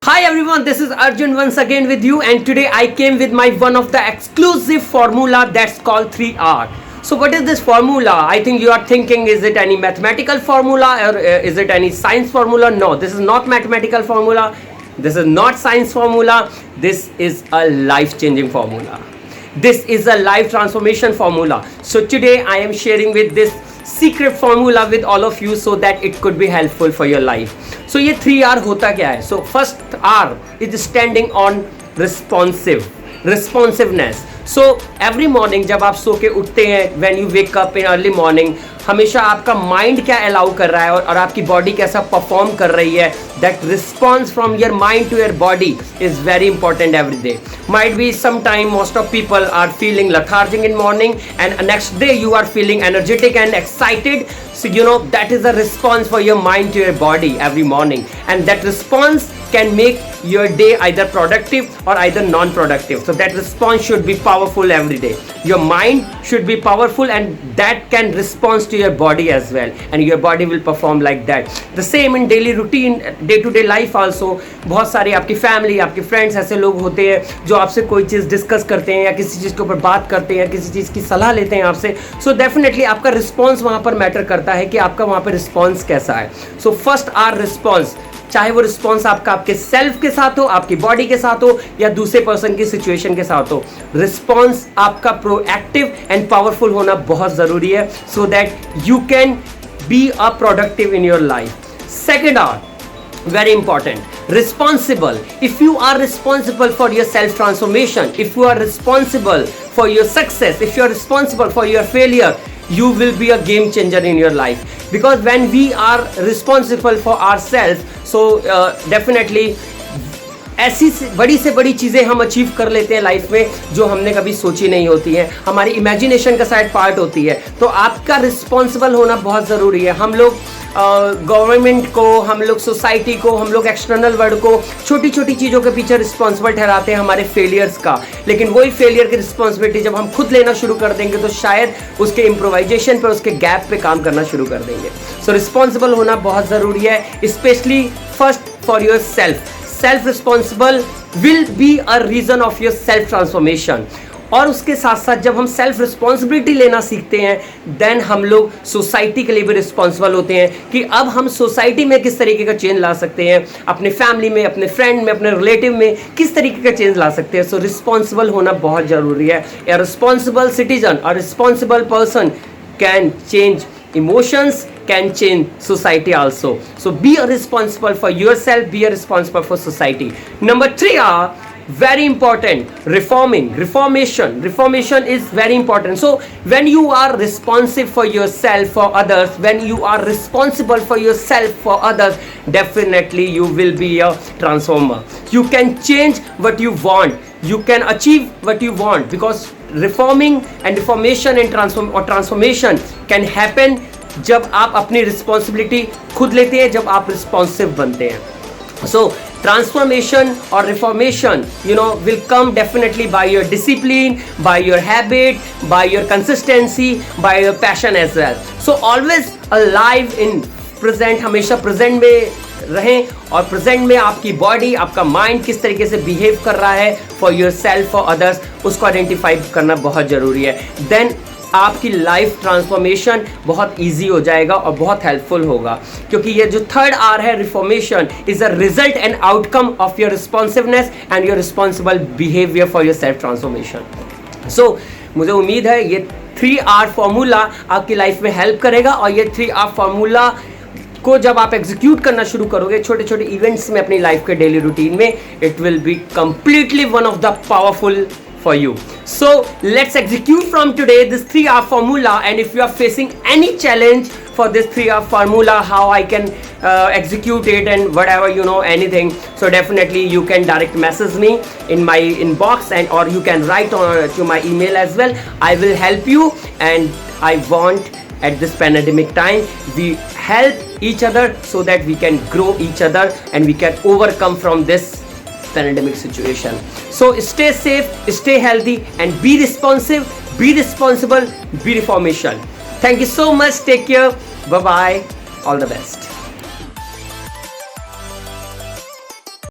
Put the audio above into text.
Hi everyone, this is Arjun once again with you, and today I came with my one of the exclusive formula that's called 3R. So what is this formula? I think you are thinking, is it any mathematical formula or is it any science formula? No, this is not mathematical formula. This is not science formula. This is a life-changing formula. This is a life transformation formula. So today I am sharing with this secret formula with all of you so that it could be helpful for your life. So ये 3R होता क्या है? So first R is standing on responsiveness. So every morning जब आप सो के उठते हैं, when you wake up in early morning, हमेशा आपका माइंड क्या अलाउ कर रहा है और आपकी बॉडी कैसा परफॉर्म कर रही है. That response from your mind to your body is very important every day. Might be sometime most of people are feeling lethargic in morning and next day you are feeling energetic and excited. So you know that is a response for your mind to your body every morning, and that response can make your day either productive or either non-productive. So that response should be powerful every day. Your mind should be powerful and that can respond to your body as well, and your body will perform like that. The same in daily routine, day to day life also. बहुत सारे आपकी family, आपके friends ऐसे लोग होते हैं जो आपसे कोई चीज़ डिस्कस करते हैं या किसी चीज़ के ऊपर बात करते हैं या किसी चीज़ की सलाह लेते हैं आपसे. सो डेफिनेटली आपका रिस्पॉन्स वहाँ पर मैटर करता है कि आपका वहाँ पर रिस्पॉन्स कैसा है. सो फर्स्ट आर रिस्पॉन्स, चाहे वो रिस्पॉन्स आपका आपके सेल्फ के साथ हो, आपकी बॉडी के साथ हो या दूसरे पर्सन की सिचुएशन के साथ हो. रिस्पॉन्स आपका प्रोएक्टिव एंड पावरफुल होना बहुत ज़रूरी है so that you can be a productive in your life. Second are, very important, responsible. If you are responsible for your self transformation, if you are responsible for your success, if you are responsible for your failure, you will be a game changer in your life. Because when we are responsible for ourselves, so definitely ऐसी बड़ी से बड़ी चीज़ें हम achieve कर लेते हैं life में जो हमने कभी सोची नहीं होती है. हमारी इमेजिनेशन का साइड पार्ट होती है. तो आपका रिस्पॉन्सिबल होना बहुत ज़रूरी है. हम लोग गवर्नमेंट को, हम लोग सोसाइटी को, हम लोग एक्सटर्नल वर्ल्ड को छोटी छोटी चीज़ों के पीछे रिस्पॉन्सिबल ठहराते हैं हमारे फेलियर्स का. लेकिन वही फेलियर की रिस्पॉन्सिबिलिटी जब हम खुद लेना शुरू कर देंगे तो शायद उसके इम्प्रोवाइजेशन पर, उसके गैप पे काम करना शुरू कर देंगे. सो रिस्पॉन्सिबल होना बहुत ज़रूरी है, specially first for your self. Self responsible will be a reason of your self transformation. और उसके साथ साथ जब हम सेल्फ रिस्पॉन्सिबिलिटी लेना सीखते हैं देन हम लोग सोसाइटी के लिए भी रिस्पॉन्सिबल होते हैं कि अब हम सोसाइटी में किस तरीके का चेंज ला सकते हैं, अपने फैमिली में, अपने फ्रेंड में, अपने रिलेटिव में किस तरीके का चेंज ला सकते हैं. सो रिस्पॉन्सिबल होना बहुत ज़रूरी है. ए responsible citizen, a responsible person can change emotions, can change society also. So be responsible for yourself, be responsible for society. Number 3 are very important, reformation is very important. So when you are responsive for yourself, for others, when you are responsible for yourself, for others, definitely you will be a transformer. You can change what you want, you can achieve what you want, because reformation and transformation can happen जब आप अपनी responsibility खुद लेते हैं, जब आप responsive बनते हैं. सो transformation or reformation, will come definitely by your discipline, by your habit, by your consistency, by your passion as well. So always alive in present, हमेशा प्रेजेंट में रहें और प्रेजेंट में आपकी बॉडी, आपका माइंड किस तरीके से बिहेव कर रहा है for your self, for others, उसको आइडेंटिफाई करना बहुत ज़रूरी है. देन आपकी लाइफ ट्रांसफॉर्मेशन बहुत इजी हो जाएगा और बहुत हेल्पफुल होगा, क्योंकि ये जो थर्ड आर है, reformation, is a result and outcome of your responsiveness and your responsible behaviour for your self transformation. So मुझे उम्मीद है ये 3R फॉर्मूला आपकी लाइफ में हेल्प करेगा, और ये 3R फॉर्मूला को जब आप एग्जीक्यूट करना शुरू करोगे छोटे छोटे इवेंट्स में अपनी लाइफ के डेली रूटीन में, it will be completely one of the powerful for you. So let's execute from today this 3R formula, and if you are facing any challenge for this 3R formula, how I can execute it and whatever, anything, so definitely you can direct message me in my inbox, and or you can write to my email as well. I will help you, and I want at this pandemic time we help each other so that we can grow each other and we can overcome from this pandemic situation. So stay safe, stay healthy, and be responsive, be responsible, be reformation. Thank you so much. Take care. Bye bye. All the best.